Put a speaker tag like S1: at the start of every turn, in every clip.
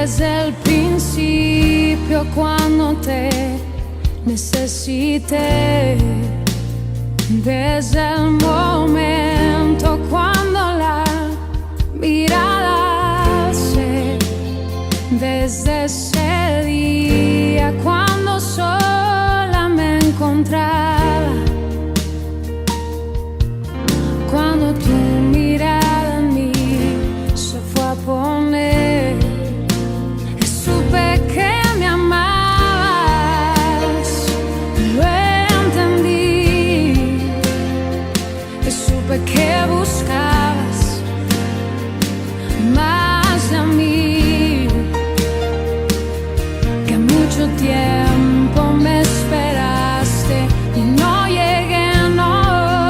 S1: desde el principio cuando te necesité, desde el momento cuando la mirada alcé, desde ese día cuando sola me encontraba, cuando tu mirada en mí se fue a poner, supe que me amabas, lo entendí, supe que buscabas más de mí, que mucho tiempo me esperaste y no llegué, no,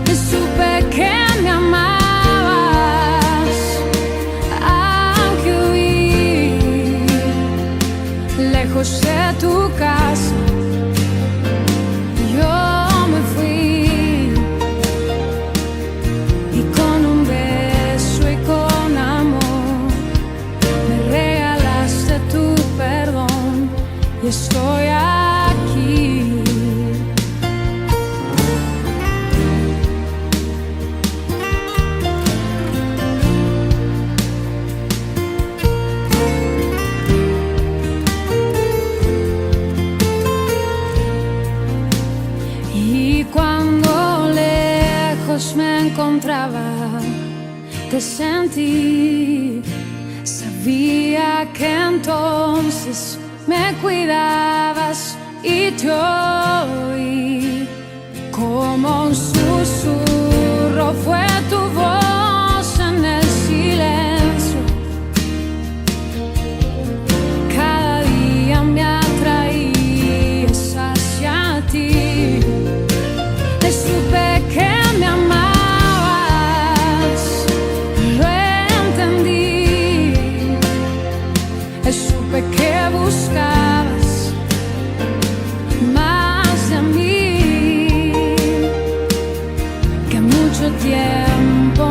S1: que supe que me amabas, aunque huí lejos de tu casa. Yo me fui y con un beso y con amor me regalaste tu perdón y estoy aquí. Y cuando lejos me encontraba, te sentí, sabía que entonces me cuidabas y te oí, como un susurro fue tu voz en el silencio. Cada día me atraías hacia ti, supe que me amabas, lo entendí, supe que buscabas más de mí, que mucho tiempo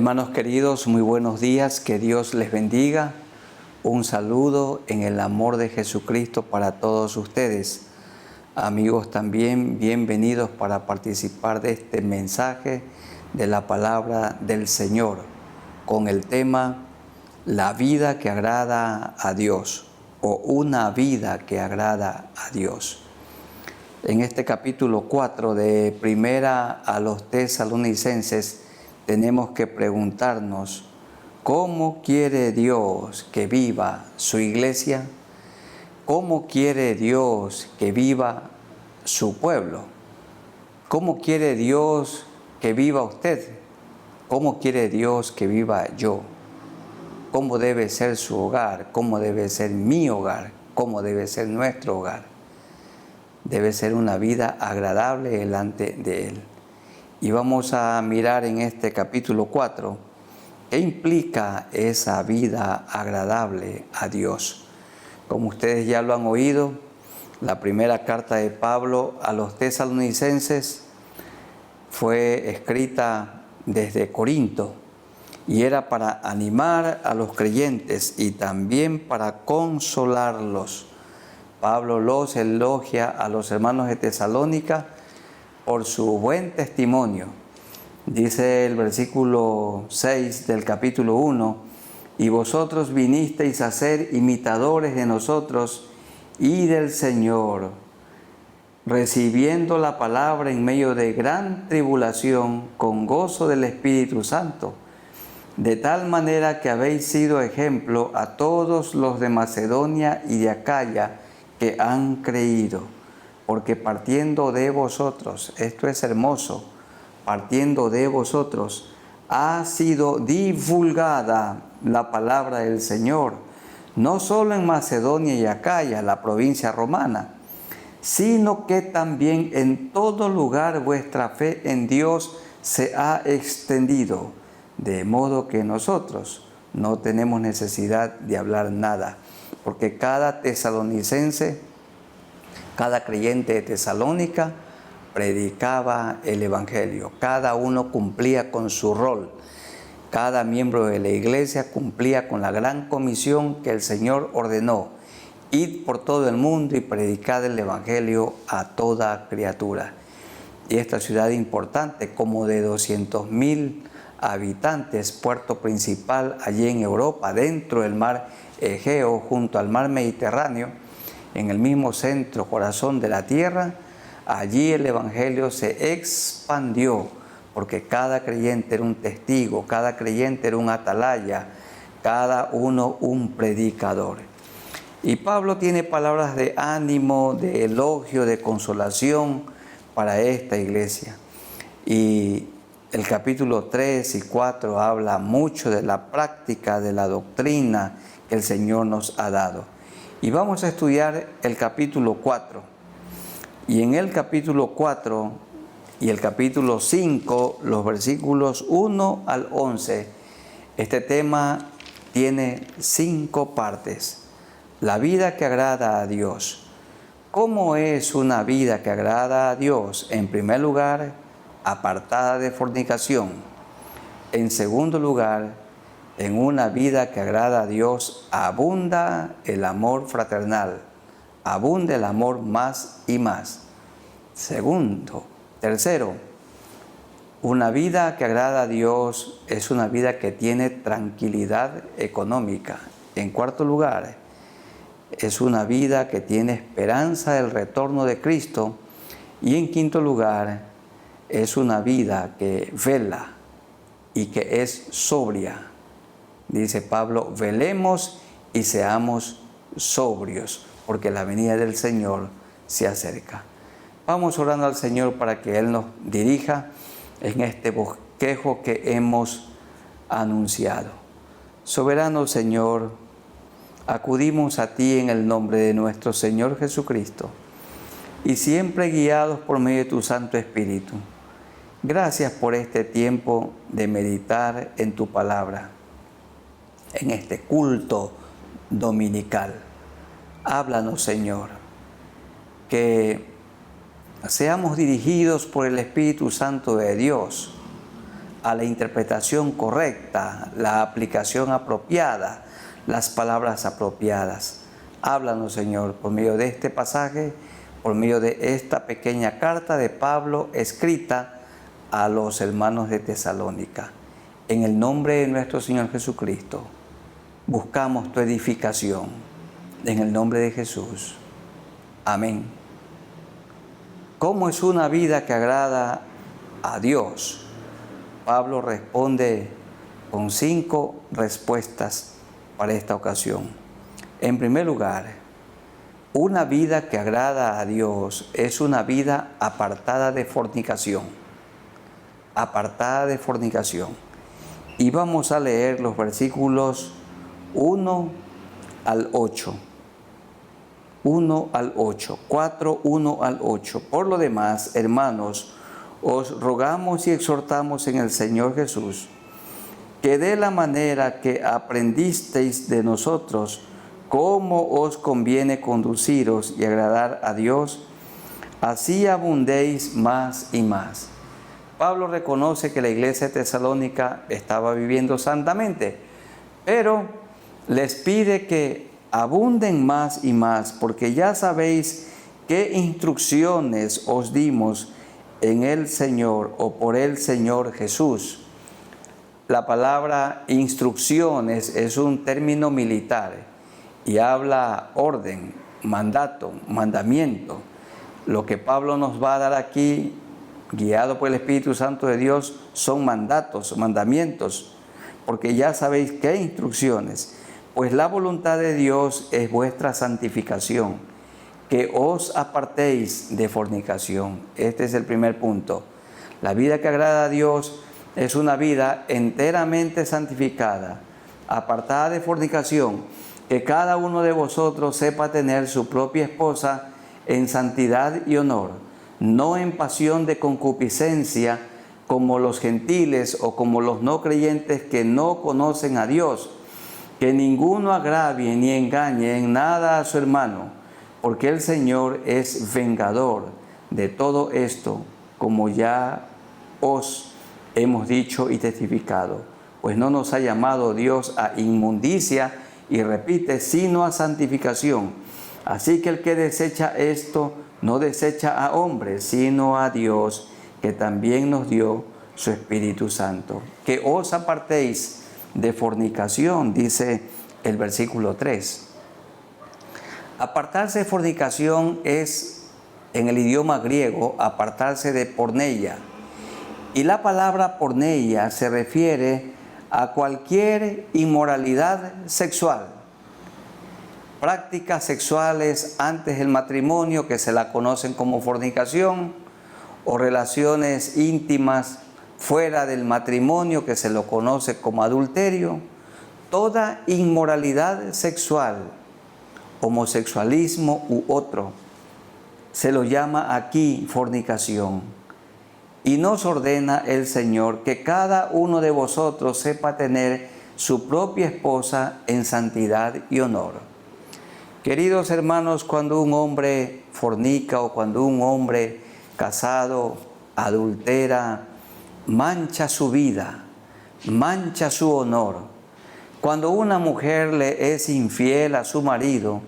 S2: Hermanos queridos, muy buenos días, que Dios les bendiga. Un saludo en el amor de Jesucristo para todos ustedes. Amigos también, bienvenidos para participar de este mensaje de la palabra del Señor, con el tema La vida que agrada a Dios, o una vida que agrada a Dios. En este capítulo 4 de Primera a los Tesalonicenses, tenemos que preguntarnos, ¿cómo quiere Dios que viva su iglesia? ¿Cómo quiere Dios que viva su pueblo? ¿Cómo quiere Dios que viva usted? ¿Cómo quiere Dios que viva yo? ¿Cómo debe ser su hogar? ¿Cómo debe ser mi hogar? ¿Cómo debe ser nuestro hogar? Debe ser una vida agradable delante de Él. Y vamos a mirar en este capítulo 4 qué implica esa vida agradable a Dios. Como ustedes ya lo han oído, la primera carta de Pablo a los tesalonicenses fue escrita desde Corinto y era para animar a los creyentes y también para consolarlos. Pablo los elogia a los hermanos de Tesalónica por su buen testimonio. Dice el versículo 6 del capítulo 1, y vosotros vinisteis a ser imitadores de nosotros y del Señor, recibiendo la palabra en medio de gran tribulación con gozo del Espíritu Santo, de tal manera que habéis sido ejemplo a todos los de Macedonia y de Acaya que han creído. Porque partiendo de vosotros, esto es hermoso, partiendo de vosotros, ha sido divulgada la palabra del Señor, no solo en Macedonia y Acaya, la provincia romana, sino que también en todo lugar vuestra fe en Dios se ha extendido, de modo que nosotros no tenemos necesidad de hablar nada, porque cada tesalonicense, cada creyente de Tesalónica predicaba el Evangelio. Cada uno cumplía con su rol. Cada miembro de la iglesia cumplía con la gran comisión que el Señor ordenó. Id por todo el mundo y predicad el Evangelio a toda criatura. Y esta ciudad importante, como de 200,000 habitantes, puerto principal allí en Europa, dentro del mar Egeo, junto al mar Mediterráneo, en el mismo centro, corazón de la tierra, allí el Evangelio se expandió, porque cada creyente era un testigo, cada creyente era un atalaya, cada uno un predicador. Y Pablo tiene palabras de ánimo, de elogio, de consolación para esta iglesia. Y el capítulo 3 y 4 habla mucho de la práctica, de la doctrina que el Señor nos ha dado. Y vamos a estudiar el capítulo 4. Y en el capítulo 4 y el capítulo 5, los versículos 1 al 11, este tema tiene 5 partes. La vida que agrada a Dios. ¿Cómo es una vida que agrada a Dios? En primer lugar, apartada de fornicación. En segundo lugar, en una vida que agrada a Dios, abunda el amor fraternal, abunda el amor más y más. Tercero, una vida que agrada a Dios es una vida que tiene tranquilidad económica. En cuarto lugar, es una vida que tiene esperanza del retorno de Cristo. Y en quinto lugar, es una vida que vela y que es sobria. Dice Pablo, velemos y seamos sobrios, porque la venida del Señor se acerca. Vamos orando al Señor para que Él nos dirija en este bosquejo que hemos anunciado. Soberano Señor, acudimos a ti en el nombre de nuestro Señor Jesucristo y siempre guiados por medio de tu Santo Espíritu. Gracias por este tiempo de meditar en tu palabra, en este culto dominical. Háblanos, Señor, que seamos dirigidos por el Espíritu Santo de Dios a la interpretación correcta, la aplicación apropiada, las palabras apropiadas. Háblanos, Señor, por medio de este pasaje, por medio de esta pequeña carta de Pablo escrita a los hermanos de Tesalónica. En el nombre de nuestro Señor Jesucristo, buscamos tu edificación. En el nombre de Jesús. Amén. ¿Cómo es una vida que agrada a Dios? Pablo responde con 5 respuestas para esta ocasión. En primer lugar, una vida que agrada a Dios es una vida apartada de fornicación. Apartada de fornicación. Y vamos a leer los versículos 1 al 8. 1 al 8. 4, 1 al 8. Por lo demás, hermanos, os rogamos y exhortamos en el Señor Jesús, que de la manera que aprendisteis de nosotros, cómo os conviene conduciros y agradar a Dios, así abundéis más y más. Pablo reconoce que la iglesia de Tesalónica estaba viviendo santamente, pero les pide que abunden más y más, porque ya sabéis qué instrucciones os dimos en el Señor o por el Señor Jesús. La palabra instrucciones es un término militar y habla orden, mandato, mandamiento. Lo que Pablo nos va a dar aquí, guiado por el Espíritu Santo de Dios, son mandatos, mandamientos, porque ya sabéis qué instrucciones. Pues la voluntad de Dios es vuestra santificación, que os apartéis de fornicación. Este es el primer punto. La vida que agrada a Dios es una vida enteramente santificada, apartada de fornicación, que cada uno de vosotros sepa tener su propia esposa en santidad y honor, no en pasión de concupiscencia, como los gentiles o como los no creyentes que no conocen a Dios. Que ninguno agravie ni engañe en nada a su hermano, porque el Señor es vengador de todo esto, como ya os hemos dicho y testificado. Pues no nos ha llamado Dios a inmundicia, y repite, sino a santificación. Así que el que desecha esto, no desecha a hombres, sino a Dios, que también nos dio su Espíritu Santo. Que os apartéis de fornicación, dice el versículo 3. Apartarse de fornicación es, en el idioma griego, apartarse de porneia. Y la palabra porneia se refiere a cualquier inmoralidad sexual. Prácticas sexuales antes del matrimonio, que se la conocen como fornicación, o relaciones íntimas fuera del matrimonio, que se lo conoce como adulterio. Toda inmoralidad sexual, homosexualismo u otro, se lo llama aquí fornicación. Y nos ordena el Señor que cada uno de vosotros sepa tener su propia esposa en santidad y honor. Queridos hermanos, cuando un hombre fornica o cuando un hombre casado adultera, mancha su vida, mancha su honor. Cuando una mujer le es infiel a su marido,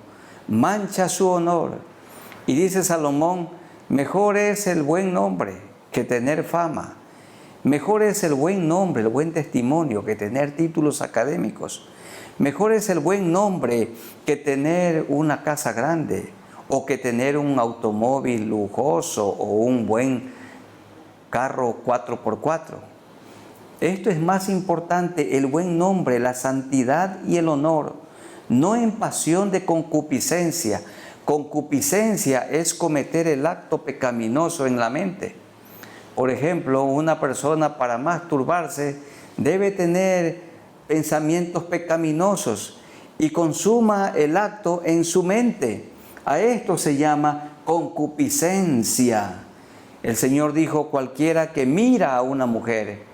S2: mancha su honor. Y dice Salomón, mejor es el buen nombre que tener fama. Mejor es el buen nombre, el buen testimonio, que tener títulos académicos. Mejor es el buen nombre que tener una casa grande o que tener un automóvil lujoso o un buen carro 4x4. Esto es más importante, el buen nombre, la santidad y el honor, no en pasión de concupiscencia. Concupiscencia es cometer el acto pecaminoso en la mente. Por ejemplo, una persona para masturbarse debe tener pensamientos pecaminosos y consuma el acto en su mente. A esto se llama concupiscencia. El Señor dijo, cualquiera que mira a una mujer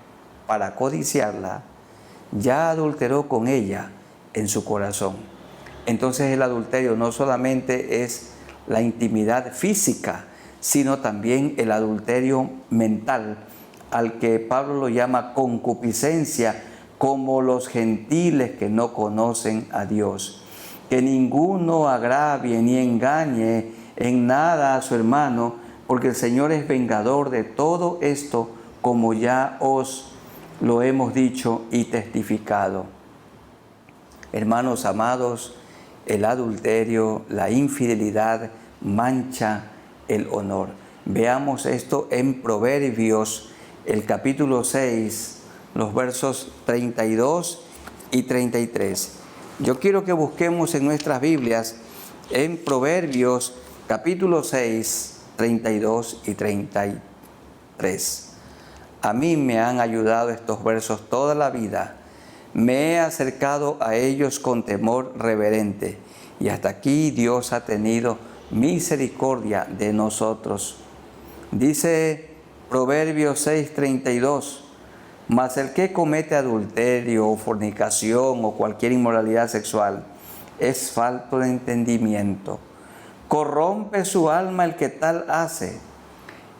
S2: para codiciarla, ya adulteró con ella en su corazón. Entonces el adulterio no solamente es la intimidad física, sino también el adulterio mental al que Pablo lo llama concupiscencia, como los gentiles que no conocen a Dios. Que ninguno agravie ni engañe en nada a su hermano, porque el Señor es vengador de todo esto, como ya os lo hemos dicho y testificado. Hermanos amados, el adulterio, la infidelidad mancha el honor. Veamos esto en Proverbios, el capítulo 6, los versos 32 y 33. Yo quiero que busquemos en nuestras Biblias, en Proverbios, capítulo 6, 32 y 33. A mí me han ayudado estos versos toda la vida. Me he acercado a ellos con temor reverente, y hasta aquí Dios ha tenido misericordia de nosotros. Dice Proverbios 6:32, mas el que comete adulterio o fornicación o cualquier inmoralidad sexual es falto de entendimiento. Corrompe su alma el que tal hace.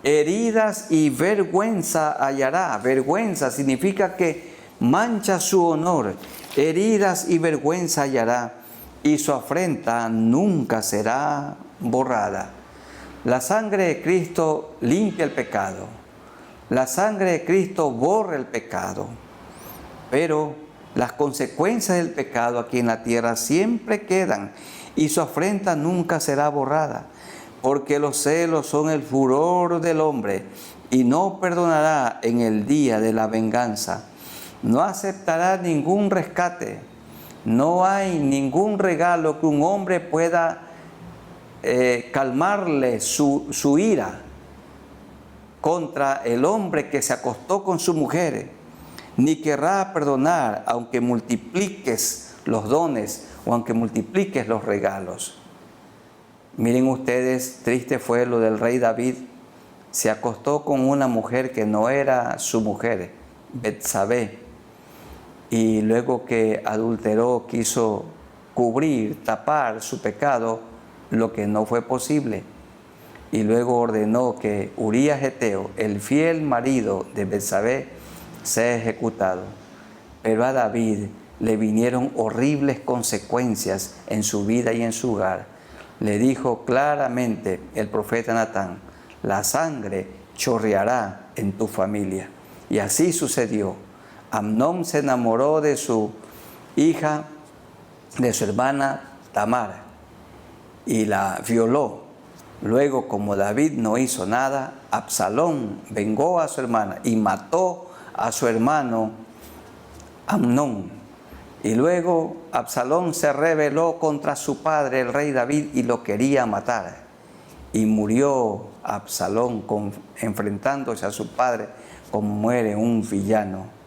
S2: Heridas y vergüenza hallará. Vergüenza significa que mancha su honor. Heridas y vergüenza hallará, y su afrenta nunca será borrada. La sangre de Cristo limpia el pecado. La sangre de Cristo borra el pecado. Pero las consecuencias del pecado aquí en la tierra siempre quedan, y su afrenta nunca será borrada. Porque los celos son el furor del hombre, y no perdonará en el día de la venganza. No aceptará ningún rescate. No hay ningún regalo que un hombre pueda calmarle su ira contra el hombre que se acostó con su mujer, ni querrá perdonar aunque multipliques los dones o aunque multipliques los regalos. Miren ustedes, triste fue lo del rey David. Se acostó con una mujer que no era su mujer, Betsabé, y luego que adulteró quiso cubrir, tapar su pecado, lo que no fue posible. Y luego ordenó que Urías Eteo, el fiel marido de Betsabé, sea ejecutado. Pero a David le vinieron horribles consecuencias en su vida y en su hogar. Le dijo claramente el profeta Natán: la sangre chorreará en tu familia. Y así sucedió. Amnón se enamoró de su hija, de su hermana Tamar, y la violó. Luego, como David no hizo nada, Absalón vengó a su hermana y mató a su hermano Amnón. Y luego Absalón se rebeló contra su padre, el rey David, y lo quería matar. Y murió Absalón enfrentándose a su padre como muere un villano.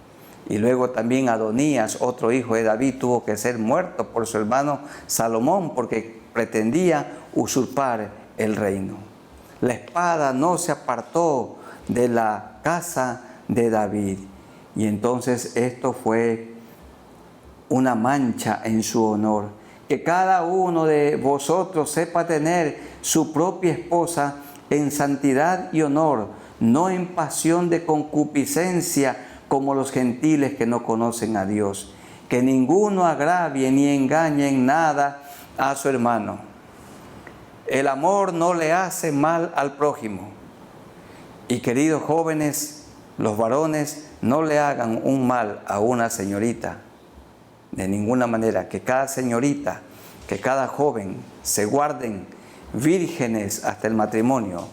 S2: Y luego también Adonías, otro hijo de David, tuvo que ser muerto por su hermano Salomón porque pretendía usurpar el reino. La espada no se apartó de la casa de David. Y entonces esto fue una mancha en su honor. Que cada uno de vosotros sepa tener su propia esposa en santidad y honor, no en pasión de concupiscencia como los gentiles que no conocen a Dios. Que ninguno agravie ni engañe en nada a su hermano. El amor no le hace mal al prójimo. Y queridos jóvenes, los varones, no le hagan un mal a una señorita. De ninguna manera. Que cada señorita, que cada joven se guarden vírgenes hasta el matrimonio.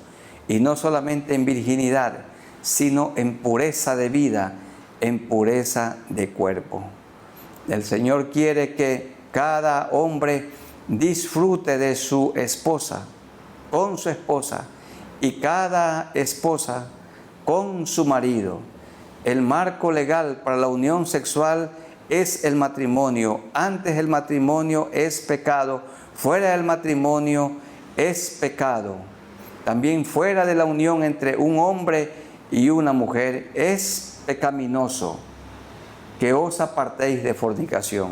S2: Y no solamente en virginidad, sino en pureza de vida, en pureza de cuerpo. El Señor quiere que cada hombre disfrute de su esposa, con su esposa, y cada esposa con su marido. El marco legal para la unión sexual es el matrimonio. Antes el matrimonio es pecado, fuera del matrimonio es pecado. También fuera de la unión entre un hombre y una mujer es pecaminoso. Que os apartéis de fornicación.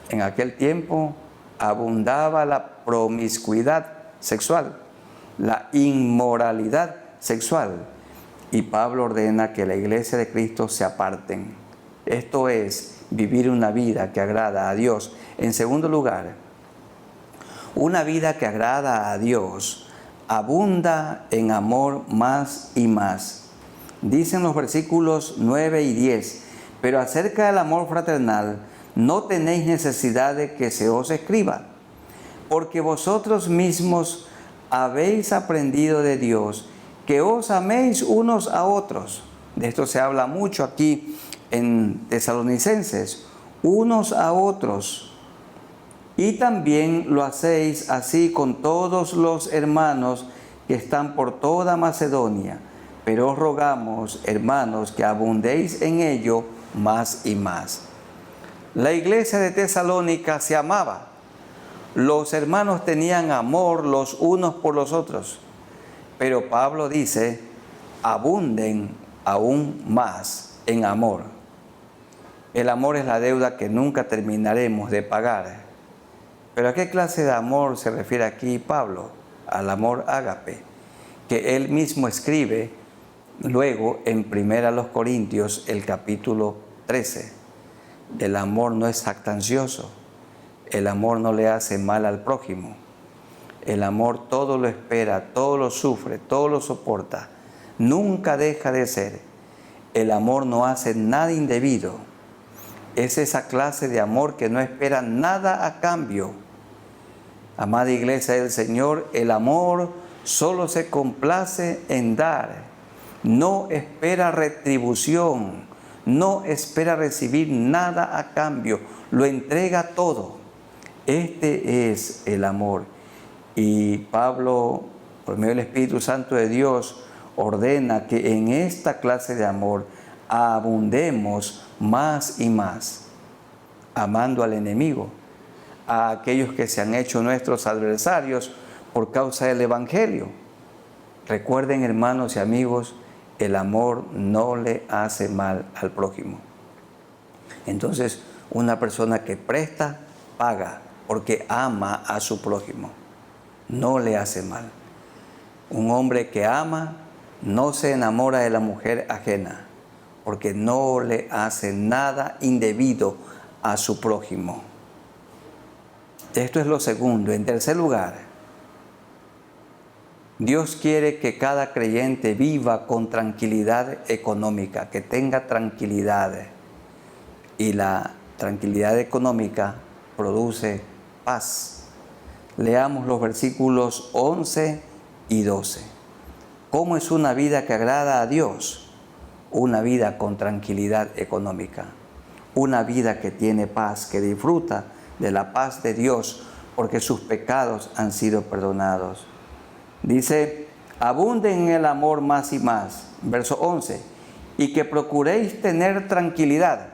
S2: En aquel tiempo abundaba la promiscuidad sexual, la inmoralidad sexual, Y Pablo ordena que la iglesia de Cristo se aparten. Esto es, vivir una vida que agrada a Dios. En segundo lugar, una vida que agrada a Dios abunda en amor más y más. Dicen los versículos 9 y 10, pero acerca del amor fraternal, no tenéis necesidad de que se os escriba, porque vosotros mismos habéis aprendido de Dios, que os améis unos a otros. De esto se habla mucho aquí en Tesalonicenses, unos a otros. Y también lo hacéis así con todos los hermanos que están por toda Macedonia. Pero os rogamos, hermanos, que abundéis en ello más y más. La iglesia de Tesalónica se amaba. Los hermanos tenían amor los unos por los otros. Pero Pablo dice, abunden aún más en amor. El amor es la deuda que nunca terminaremos de pagar. ¿Pero a qué clase de amor se refiere aquí Pablo? Al amor ágape, que él mismo escribe luego en 1 Corintios, el capítulo 13. El amor no es jactancioso, el amor no le hace mal al prójimo. El amor todo lo espera, todo lo sufre, todo lo soporta, nunca deja de ser. El amor no hace nada indebido. Es esa clase de amor que no espera nada a cambio. Amada iglesia del Señor, el amor solo se complace en dar. No espera retribución, no espera recibir nada a cambio, lo entrega todo. Este es el amor. Y Pablo, por medio del Espíritu Santo de Dios, ordena que en esta clase de amor abundemos más y más, amando al enemigo, a aquellos que se han hecho nuestros adversarios por causa del Evangelio. Recuerden, hermanos y amigos, el amor no le hace mal al prójimo. Entonces, una persona que presta, paga, porque ama a su prójimo. No le hace mal. Un hombre que ama no se enamora de la mujer ajena, porque no le hace nada indebido a su prójimo. Esto es lo segundo. En tercer lugar, Dios quiere que cada creyente viva con tranquilidad económica, que tenga tranquilidad. Y la tranquilidad económica produce paz. Leamos los versículos 11 y 12. ¿Cómo es una vida que agrada a Dios? Una vida con tranquilidad económica. Una vida que tiene paz, que disfruta de la paz de Dios porque sus pecados han sido perdonados. Dice, abunden en el amor más y más. Verso 11. Y que procuréis tener tranquilidad.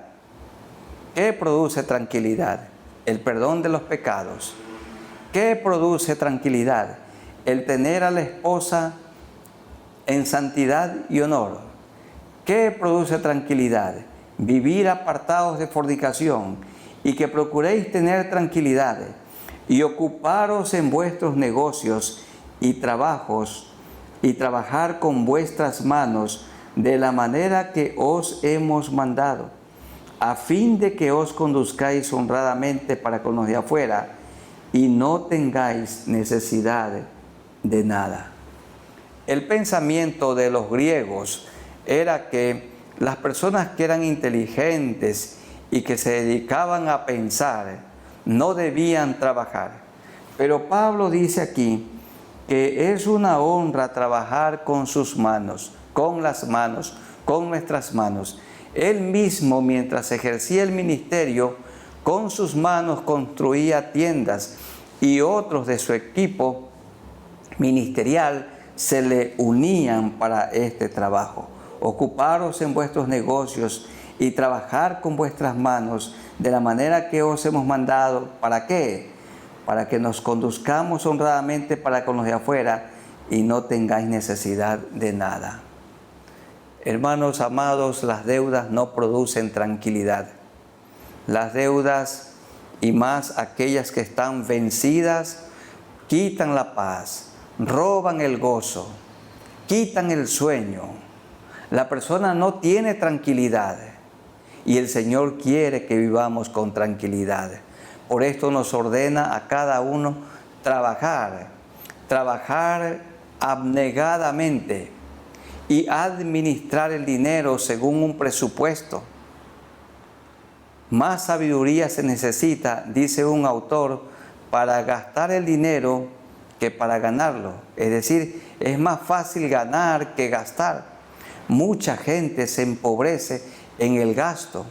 S2: ¿Qué produce tranquilidad? El perdón de los pecados. ¿Qué produce tranquilidad? El tener a la esposa en santidad y honor. ¿Qué produce tranquilidad? Vivir apartados de fornicación, y que procuréis tener tranquilidad y ocuparos en vuestros negocios y trabajos y trabajar con vuestras manos de la manera que os hemos mandado, a fin de que os conduzcáis honradamente para con los de afuera y no tengáis necesidad de nada. El pensamiento de los griegos era que las personas que eran inteligentes y que se dedicaban a pensar no debían trabajar. Pero Pablo dice aquí que es una honra trabajar con sus manos, con las manos, con nuestras manos. Él mismo, mientras ejercía el ministerio, con sus manos construía tiendas, y otros de su equipo ministerial se le unían para este trabajo. Ocuparos en vuestros negocios y trabajar con vuestras manos de la manera que os hemos mandado. ¿Para qué? Para que nos conduzcamos honradamente para con los de afuera y no tengáis necesidad de nada. Hermanos amados, las deudas no producen tranquilidad. Las deudas, y más aquellas que están vencidas, quitan la paz, roban el gozo, quitan el sueño, La persona no tiene tranquilidad y el Señor quiere que vivamos con tranquilidad. Por esto nos ordena a cada uno trabajar abnegadamente y administrar el dinero según un presupuesto. Más sabiduría se necesita, dice un autor, para gastar el dinero que para ganarlo. Es decir, es más fácil ganar que gastar. Mucha gente se empobrece en el gasto,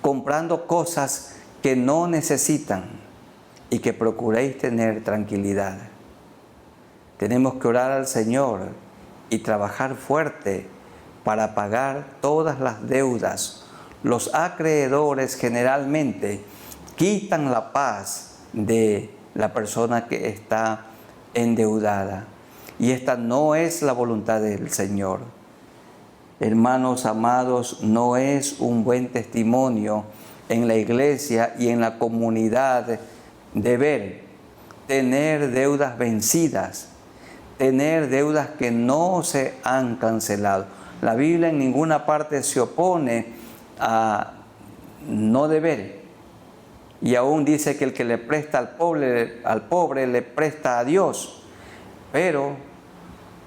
S2: comprando cosas que no necesitan, y que procuréis tener tranquilidad. Tenemos que orar al Señor y trabajar fuerte para pagar todas las deudas. Los acreedores generalmente quitan la paz de la persona que está endeudada, y esta no es la voluntad del Señor. Hermanos amados, no es un buen testimonio en la iglesia y en la comunidad tener deudas vencidas, tener deudas que no se han cancelado. La Biblia en ninguna parte se opone a no deber, y aún dice que el que le presta al pobre le presta a Dios. Pero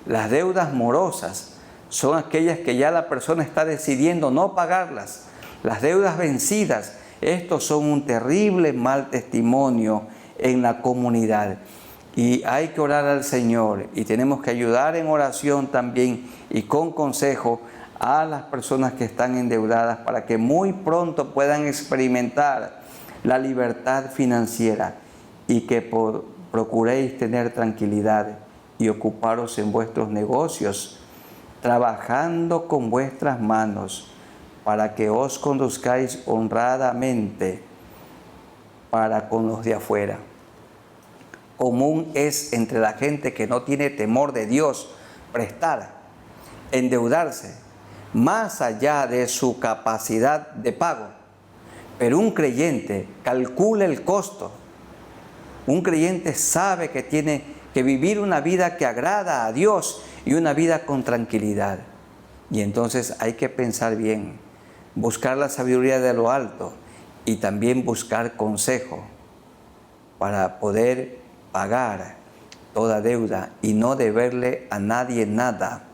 S2: las deudas morosas son aquellas que ya la persona está decidiendo no pagarlas. Las deudas vencidas, estos son un terrible mal testimonio en la comunidad. Y hay que orar al Señor, y tenemos que ayudar en oración también y con consejo a las personas que están endeudadas, para que muy pronto puedan experimentar la libertad financiera, y que procuréis tener tranquilidad y ocuparos en vuestros negocios, trabajando con vuestras manos, para que os conduzcáis honradamente para con los de afuera. Común es entre la gente que no tiene temor de Dios prestar, endeudarse, más allá de su capacidad de pago. Pero un creyente calcula el costo. Un creyente sabe que tiene que vivir una vida que agrada a Dios y una vida con tranquilidad. Y entonces hay que pensar bien, buscar la sabiduría de lo alto y también buscar consejo para poder pagar toda deuda y no deberle a nadie nada.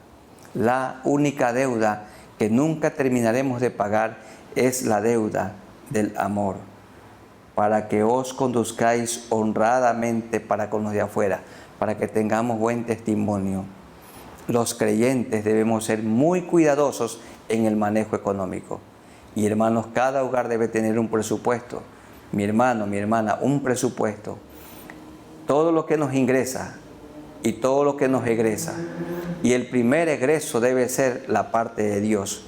S2: La única deuda que nunca terminaremos de pagar es la deuda del amor, para que os conduzcáis honradamente para con los de afuera, para que tengamos buen testimonio. Los creyentes debemos ser muy cuidadosos en el manejo económico. Y hermanos, cada hogar debe tener un presupuesto. Mi hermano, mi hermana, un presupuesto. Todo lo que nos ingresa y todo lo que nos egresa. Y el primer egreso debe ser la parte de Dios.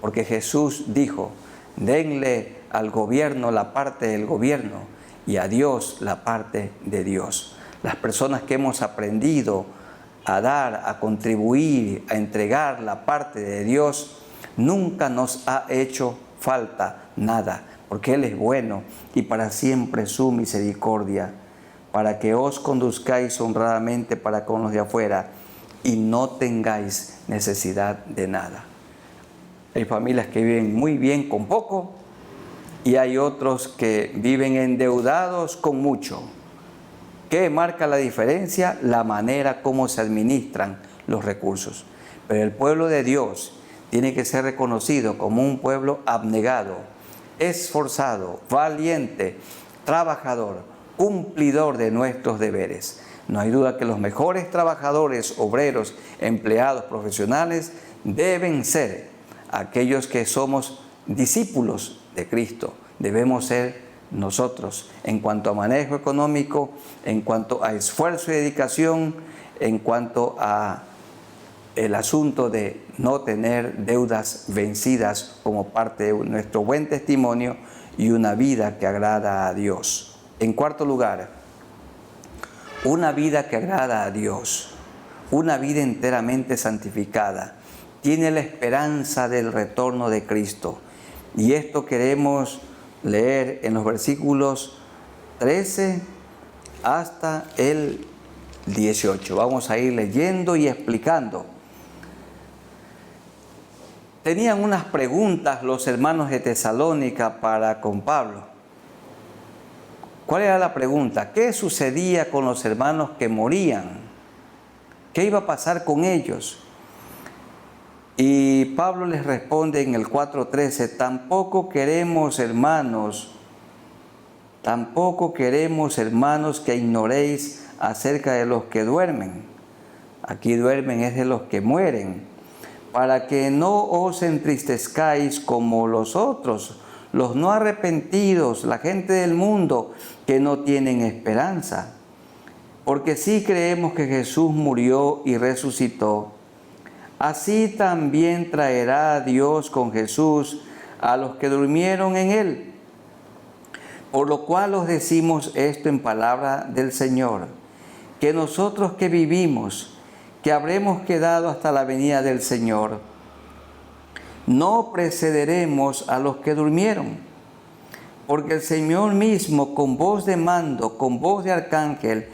S2: Porque Jesús dijo, denle al gobierno la parte del gobierno y a Dios la parte de Dios. Las personas que hemos aprendido a dar, a contribuir, a entregar la parte de Dios, nunca nos ha hecho falta nada, porque Él es bueno y para siempre su misericordia, para que os conduzcáis honradamente para con los de afuera y no tengáis necesidad de nada. Hay familias que viven muy bien con poco y hay otros que viven endeudados con mucho. ¿Qué marca la diferencia? La manera como se administran los recursos. Pero el pueblo de Dios tiene que ser reconocido como un pueblo abnegado, esforzado, valiente, trabajador, cumplidor de nuestros deberes. No hay duda que los mejores trabajadores, obreros, empleados, profesionales deben ser aquellos que somos discípulos de Cristo. Debemos ser nosotros en cuanto a manejo económico, en cuanto a esfuerzo y dedicación, en cuanto a el asunto de no tener deudas vencidas como parte de nuestro buen testimonio y una vida que agrada a Dios. En cuarto lugar, una vida que agrada a Dios, una vida enteramente santificada, tiene la esperanza del retorno de Cristo. Y esto queremos leer en los versículos 13 hasta el 18. Vamos a ir leyendo y explicando. tenían unas preguntas los hermanos de Tesalónica para con Pablo. ¿Cuál era la pregunta? ¿Qué sucedía con los hermanos que morían? ¿Qué iba a pasar con ellos? Y Pablo les responde en el 4:13, tampoco queremos, hermanos, que ignoréis acerca de los que duermen. Aquí duermen es de los que mueren, para que no os entristezcáis como los otros, los no arrepentidos, la gente del mundo que no tienen esperanza. Porque sí creemos que Jesús murió y resucitó, así también traerá Dios con Jesús a los que durmieron en él. Por lo cual os decimos esto en palabra del Señor, que nosotros que vivimos, que habremos quedado hasta la venida del Señor, no precederemos a los que durmieron. Porque el Señor mismo, con voz de mando, con voz de arcángel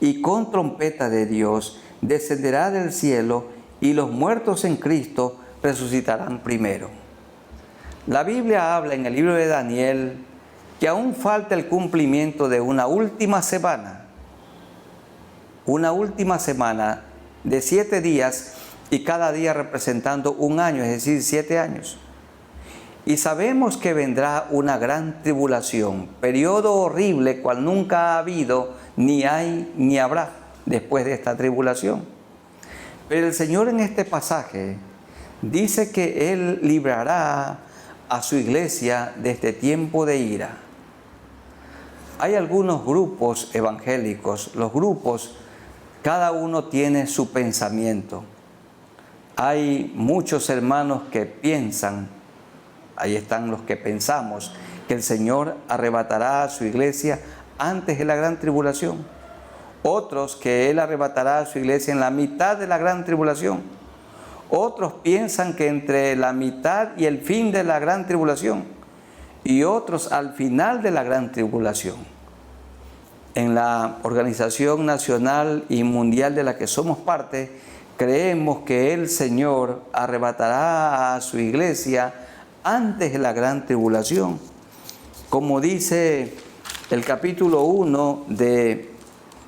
S2: y con trompeta de Dios, descenderá del cielo, y los muertos en Cristo resucitarán primero. La Biblia habla en el libro de Daniel que aún falta el cumplimiento de una última semana de 7 días, y cada día representando un año, es decir, 7 años. Y sabemos que vendrá una gran tribulación, periodo horrible cual nunca ha habido, ni hay, ni habrá después de esta tribulación. Pero el Señor en este pasaje dice que Él librará a su iglesia de este tiempo de ira. Hay algunos grupos evangélicos, los grupos, cada uno tiene su pensamiento. Hay muchos hermanos que piensan, ahí están los que pensamos, que el Señor arrebatará a su iglesia antes de la gran tribulación. Otros que Él arrebatará a su iglesia en la mitad de la gran tribulación. Otros piensan que entre la mitad y el fin de la gran tribulación. Y otros al final de la gran tribulación. En la organización nacional y mundial de la que somos parte, creemos que el Señor arrebatará a su iglesia antes de la gran tribulación. Como dice el capítulo 1 de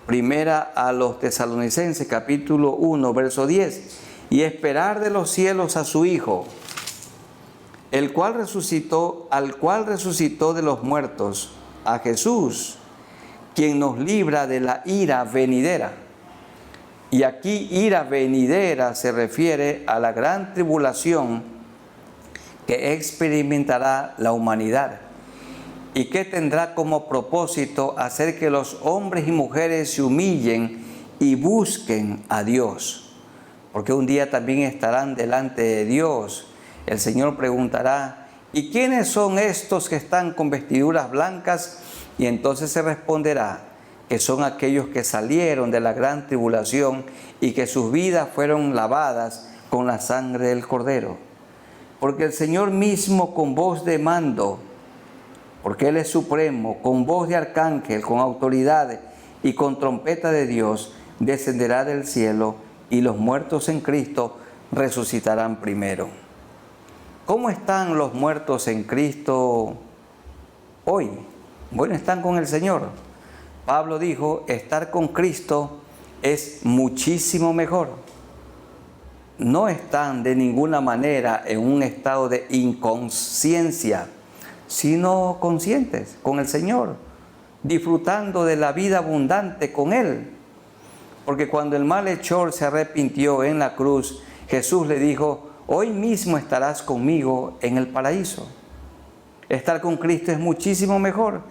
S2: Primera a los Tesalonicenses, capítulo 1, verso 10. Y esperar de los cielos a su Hijo, al cual resucitó de los muertos, a Jesús, quien nos libra de la ira venidera. Y aquí ira venidera se refiere a la gran tribulación que experimentará la humanidad y que tendrá como propósito hacer que los hombres y mujeres se humillen y busquen a Dios. Porque un día también estarán delante de Dios. El Señor preguntará, ¿y quiénes son estos que están con vestiduras blancas? Y entonces se responderá que son aquellos que salieron de la gran tribulación y que sus vidas fueron lavadas con la sangre del Cordero. Porque el Señor mismo con voz de mando, porque Él es supremo, con voz de arcángel, con autoridad y con trompeta de Dios, descenderá del cielo, y los muertos en Cristo resucitarán primero. ¿Cómo están los muertos en Cristo hoy? Bueno, están con el Señor. Pablo dijo, estar con Cristo es muchísimo mejor. No están de ninguna manera en un estado de inconsciencia, sino conscientes con el Señor, disfrutando de la vida abundante con Él. Porque cuando el malhechor se arrepintió en la cruz, Jesús le dijo, hoy mismo estarás conmigo en el paraíso. Estar con Cristo es muchísimo mejor.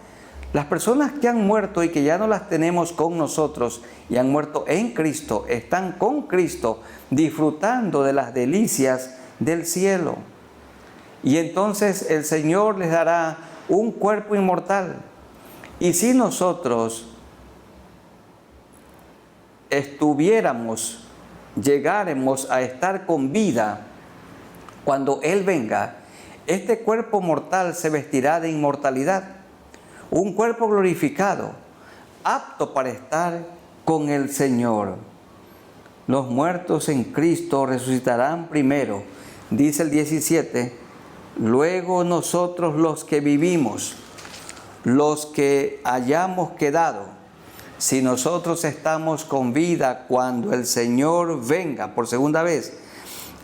S2: Las personas que han muerto y que ya no las tenemos con nosotros y han muerto en Cristo, están con Cristo disfrutando de las delicias del cielo. Y entonces el Señor les dará un cuerpo inmortal. Y si nosotros llegáramos a estar con vida cuando Él venga, este cuerpo mortal se vestirá de inmortalidad, un cuerpo glorificado, apto para estar con el Señor. Los muertos en Cristo resucitarán primero. Dice el 17, luego nosotros los que vivimos, los que hayamos quedado, si nosotros estamos con vida cuando el Señor venga por segunda vez,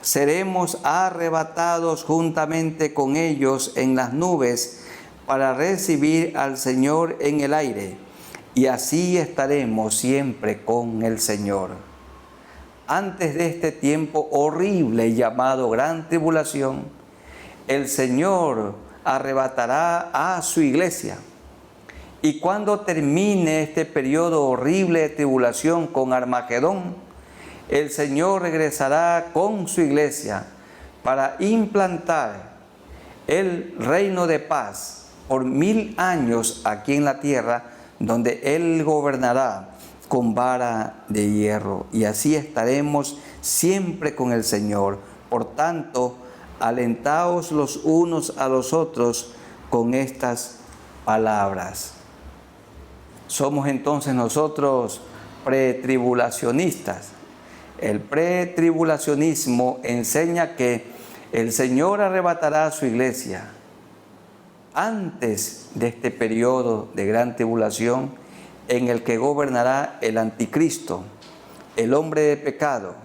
S2: seremos arrebatados juntamente con ellos en las nubes para recibir al Señor en el aire, y así estaremos siempre con el Señor. Antes de este tiempo horrible llamado gran tribulación, el Señor arrebatará a su iglesia. Y cuando termine este periodo horrible de tribulación con Armagedón, el Señor regresará con su iglesia para implantar el reino de paz por 1000 años aquí en la tierra, donde Él gobernará con vara de hierro. Y así estaremos siempre con el Señor. Por tanto, alentaos los unos a los otros con estas palabras. Somos entonces nosotros pretribulacionistas. El pretribulacionismo enseña que el Señor arrebatará a su iglesia antes de este periodo de gran tribulación en el que gobernará el anticristo, el hombre de pecado,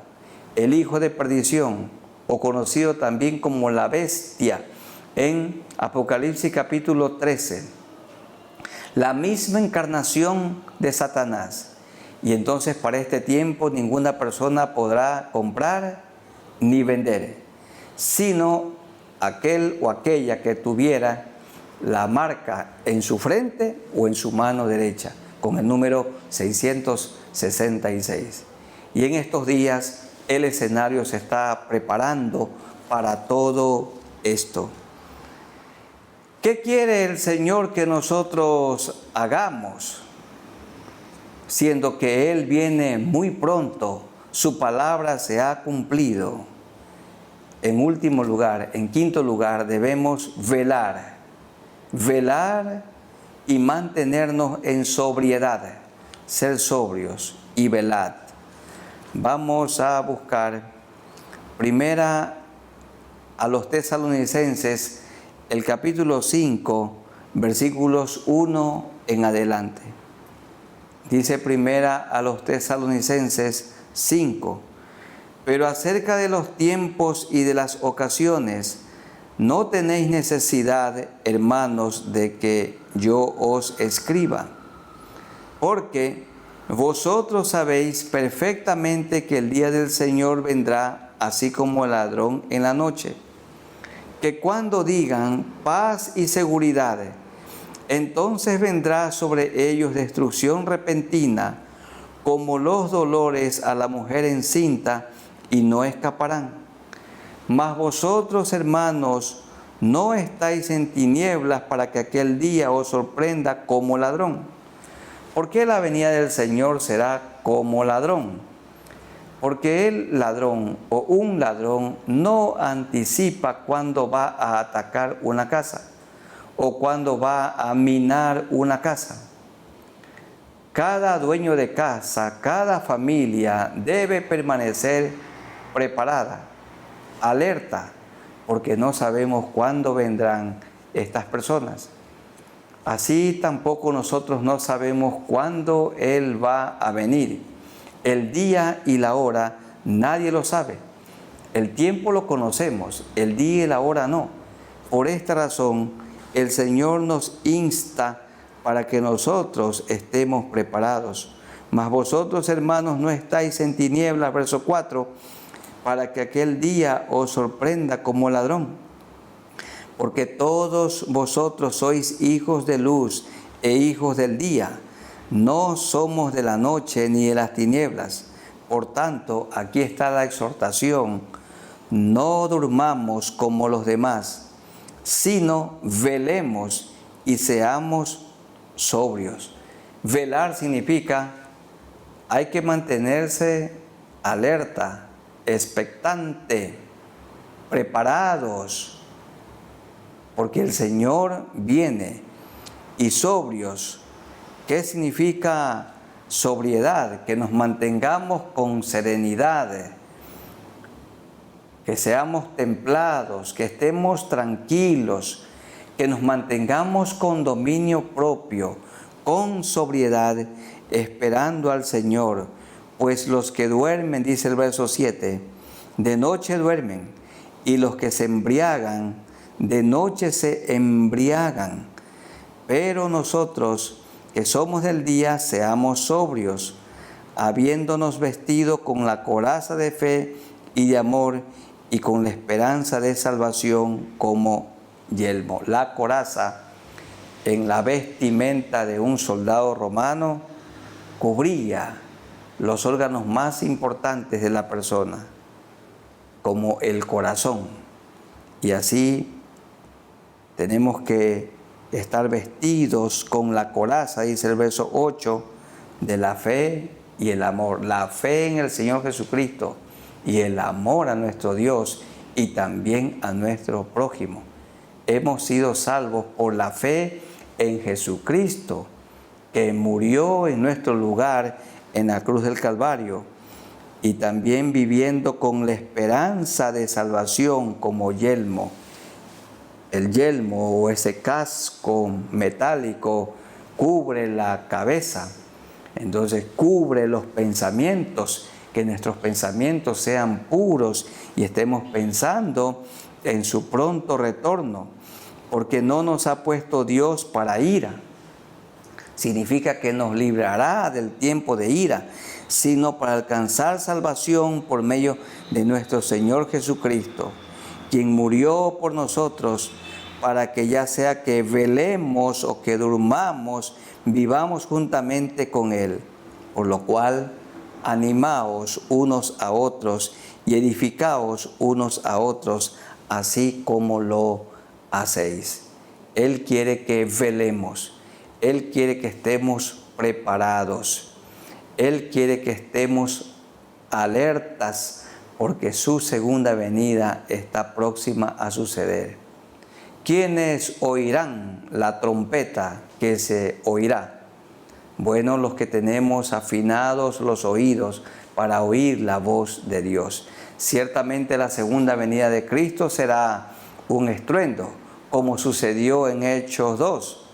S2: el hijo de perdición, o conocido también como la bestia, en Apocalipsis capítulo 13. La misma encarnación de Satanás. Y entonces para este tiempo ninguna persona podrá comprar ni vender, sino aquel o aquella que tuviera la marca en su frente o en su mano derecha, con el número 666. Y en estos días el escenario se está preparando para todo esto. ¿Qué quiere el Señor que nosotros hagamos? Siendo que Él viene muy pronto, su palabra se ha cumplido. En último lugar, en quinto lugar, debemos velar y mantenernos en sobriedad, ser sobrios y velad. Vamos a buscar primera a los Tesalonicenses, el capítulo 5, versículos 1 en adelante. Dice primera a los Tesalonicenses 5, pero acerca de los tiempos y de las ocasiones, no tenéis necesidad, hermanos, de que yo os escriba, porque vosotros sabéis perfectamente que el día del Señor vendrá así como el ladrón en la noche, que cuando digan paz y seguridad, entonces vendrá sobre ellos destrucción repentina, como los dolores a la mujer encinta, y no escaparán. Mas vosotros, hermanos, no estáis en tinieblas para que aquel día os sorprenda como ladrón. ¿Por qué la venida del Señor será como ladrón? Porque el ladrón o un ladrón no anticipa cuándo va a atacar una casa o cuando va a minar una casa. Cada dueño de casa, cada familia debe permanecer preparada, alerta, porque no sabemos cuándo vendrán estas personas. Así tampoco nosotros no sabemos cuándo Él va a venir. El día y la hora nadie lo sabe. El tiempo lo conocemos, el día y la hora no. Por esta razón, el Señor nos insta para que nosotros estemos preparados. Mas vosotros, hermanos, no estáis en tinieblas, verso 4, para que aquel día os sorprenda como ladrón. Porque todos vosotros sois hijos de luz e hijos del día. No somos de la noche ni de las tinieblas. Por tanto, aquí está la exhortación. No durmamos como los demás, sino velemos y seamos sobrios. Velar significa hay que mantenerse alerta, expectante, preparados, porque el Señor viene. Y sobrios, ¿qué significa sobriedad? Que nos mantengamos con serenidad, que seamos templados, que estemos tranquilos, que nos mantengamos con dominio propio, con sobriedad, esperando al Señor. Pues los que duermen, dice el verso 7, de noche duermen, y los que se embriagan, de noche se embriagan. Pero nosotros, que somos del día, seamos sobrios, habiéndonos vestido con la coraza de fe y de amor, y con la esperanza de salvación como yelmo. La coraza en la vestimenta de un soldado romano cubría los órganos más importantes de la persona, como el corazón. Y así tenemos que estar vestidos con la coraza, dice el verso 8, de la fe y el amor. La fe en el Señor Jesucristo y el amor a nuestro Dios y también a nuestro prójimo. Hemos sido salvos por la fe en Jesucristo, que murió en nuestro lugar en la cruz del Calvario, y también viviendo con la esperanza de salvación como yelmo. El yelmo o ese casco metálico cubre la cabeza, entonces cubre los pensamientos, que nuestros pensamientos sean puros y estemos pensando en su pronto retorno, porque no nos ha puesto Dios para ira. Significa que nos librará del tiempo de ira, sino para alcanzar salvación por medio de nuestro Señor Jesucristo, quien murió por nosotros, para que ya sea que velemos o que durmamos, vivamos juntamente con Él. Por lo cual, animaos unos a otros y edificaos unos a otros, así como lo hacéis. Él quiere que velemos. Él quiere que estemos preparados. Él quiere que estemos alertas, porque su segunda venida está próxima a suceder. ¿Quiénes oirán la trompeta que se oirá? Bueno, los que tenemos afinados los oídos para oír la voz de Dios. Ciertamente la segunda venida de Cristo será un estruendo, como sucedió en Hechos 2.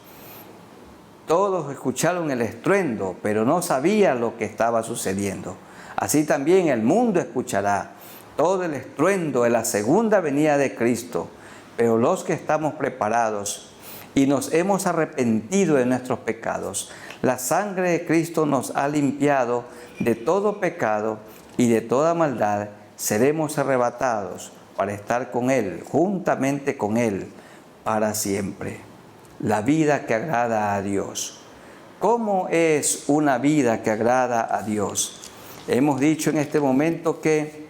S2: Todos escucharon el estruendo, pero no sabían lo que estaba sucediendo. Así también el mundo escuchará todo el estruendo de la segunda venida de Cristo. Pero los que estamos preparados y nos hemos arrepentido de nuestros pecados, la sangre de Cristo nos ha limpiado de todo pecado y de toda maldad, seremos arrebatados para estar con Él, juntamente con Él, para siempre. La vida que agrada a Dios. ¿Cómo es una vida que agrada a Dios? Hemos dicho en este momento que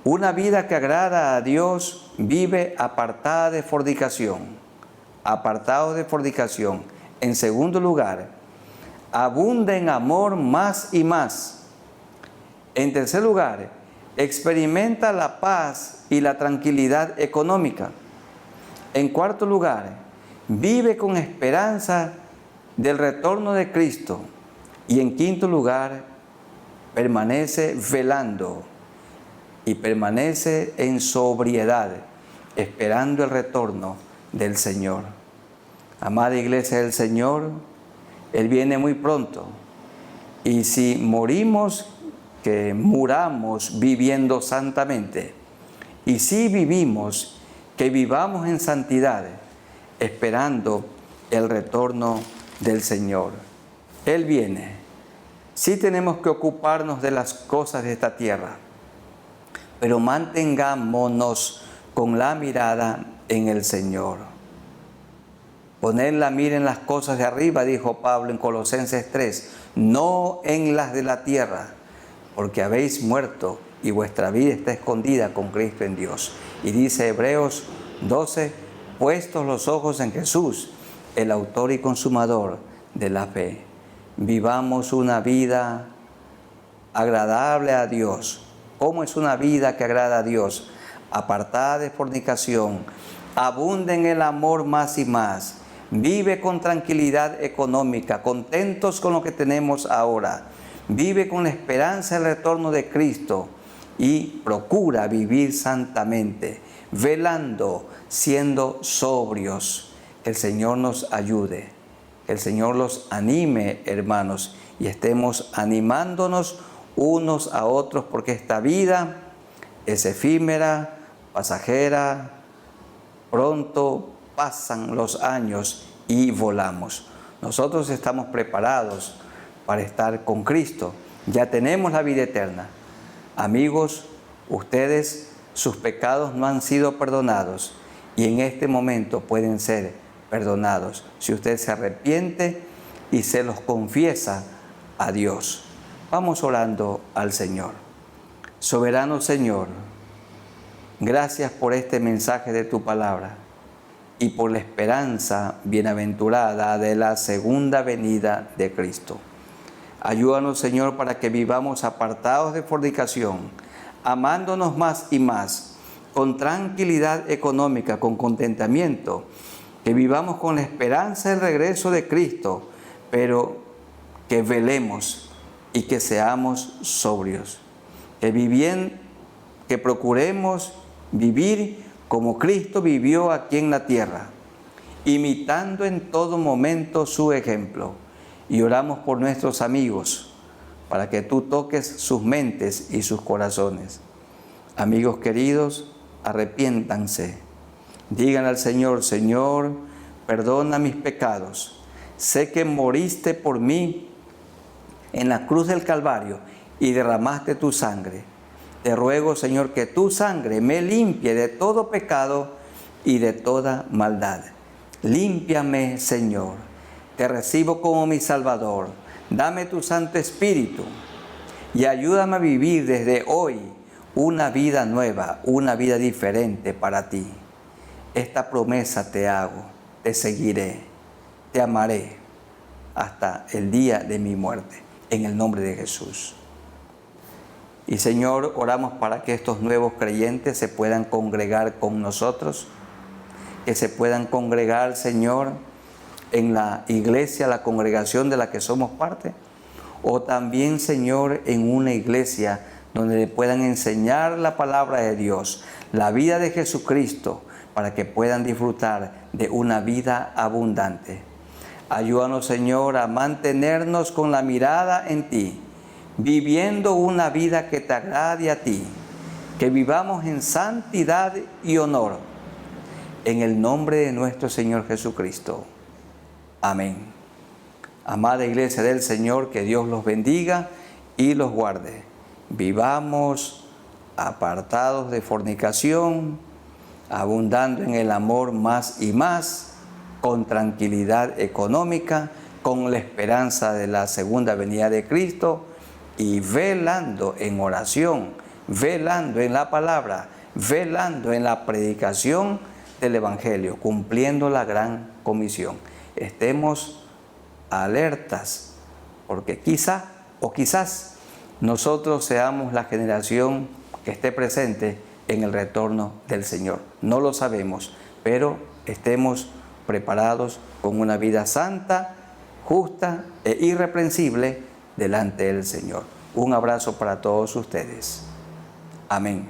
S2: una vida que agrada a Dios vive apartada de fornicación. Apartado de fornicación. En segundo lugar, abunda en amor más y más. En tercer lugar, experimenta la paz y la tranquilidad económica. En cuarto lugar, vive con esperanza del retorno de Cristo. Y en quinto lugar, permanece velando y permanece en sobriedad, esperando el retorno del Señor. Amada Iglesia del Señor, Él viene muy pronto. Y si morimos, que muramos viviendo santamente. Y si vivimos, que vivamos en santidad, esperando el retorno del Señor. Él viene. Sí tenemos que ocuparnos de las cosas de esta tierra, pero mantengámonos con la mirada en el Señor. Poner la mira en las cosas de arriba, dijo Pablo en Colosenses 3, no en las de la tierra, porque habéis muerto y vuestra vida está escondida con Cristo en Dios. Y dice Hebreos 12, puestos los ojos en Jesús, el autor y consumador de la fe. Vivamos una vida agradable a Dios. ¿Cómo es una vida que agrada a Dios? Apartada de fornicación, abunda en el amor más y más, vive con tranquilidad económica, contentos con lo que tenemos ahora, vive con la esperanza del retorno de Cristo y procura vivir santamente, velando, siendo sobrios. Que el Señor nos ayude, que el Señor los anime, hermanos, y estemos animándonos unos a otros, porque esta vida es efímera, pasajera, pronto pasan los años y volamos. Nosotros estamos preparados para estar con Cristo, ya tenemos la vida eterna. Amigos, ustedes, sus pecados no han sido perdonados y en este momento pueden ser perdonados si usted se arrepiente y se los confiesa a Dios. Vamos orando al Señor. Soberano Señor, gracias por este mensaje de tu palabra y por la esperanza bienaventurada de la segunda venida de Cristo. Ayúdanos, Señor, para que vivamos apartados de fornicación, amándonos más y más, con tranquilidad económica, con contentamiento, que vivamos con la esperanza del regreso de Cristo, pero que velemos y que seamos sobrios, que procuremos vivir como Cristo vivió aquí en la tierra, imitando en todo momento su ejemplo. Y oramos por nuestros amigos, para que tú toques sus mentes y sus corazones. Amigos queridos, arrepiéntanse. Digan al Señor: Señor, perdona mis pecados. Sé que moriste por mí en la cruz del Calvario y derramaste tu sangre. Te ruego, Señor, que tu sangre me limpie de todo pecado y de toda maldad. Límpiame, Señor. Te recibo como mi Salvador. Dame tu Santo Espíritu y ayúdame a vivir desde hoy una vida nueva, una vida diferente para ti. Esta promesa te hago: te seguiré, te amaré hasta el día de mi muerte, en el nombre de Jesús. Y Señor, oramos para que estos nuevos creyentes se puedan congregar con nosotros, que se puedan congregar, Señor, en la iglesia, la congregación de la que somos parte, o también, Señor, en una iglesia donde le puedan enseñar la palabra de Dios, la vida de Jesucristo, para que puedan disfrutar de una vida abundante. Ayúdanos, Señor, a mantenernos con la mirada en ti, viviendo una vida que te agrade a ti, que vivamos en santidad y honor, en el nombre de nuestro Señor Jesucristo. Amén. Amada Iglesia del Señor, que Dios los bendiga y los guarde. Vivamos apartados de fornicación, abundando en el amor más y más, con tranquilidad económica, con la esperanza de la segunda venida de Cristo y velando en oración, velando en la palabra, velando en la predicación del Evangelio, cumpliendo la gran comisión. Estemos alertas, porque quizás nosotros seamos la generación que esté presente en el retorno del Señor. No lo sabemos, pero estemos preparados con una vida santa, justa e irreprensible delante del Señor. Un abrazo para todos ustedes. Amén.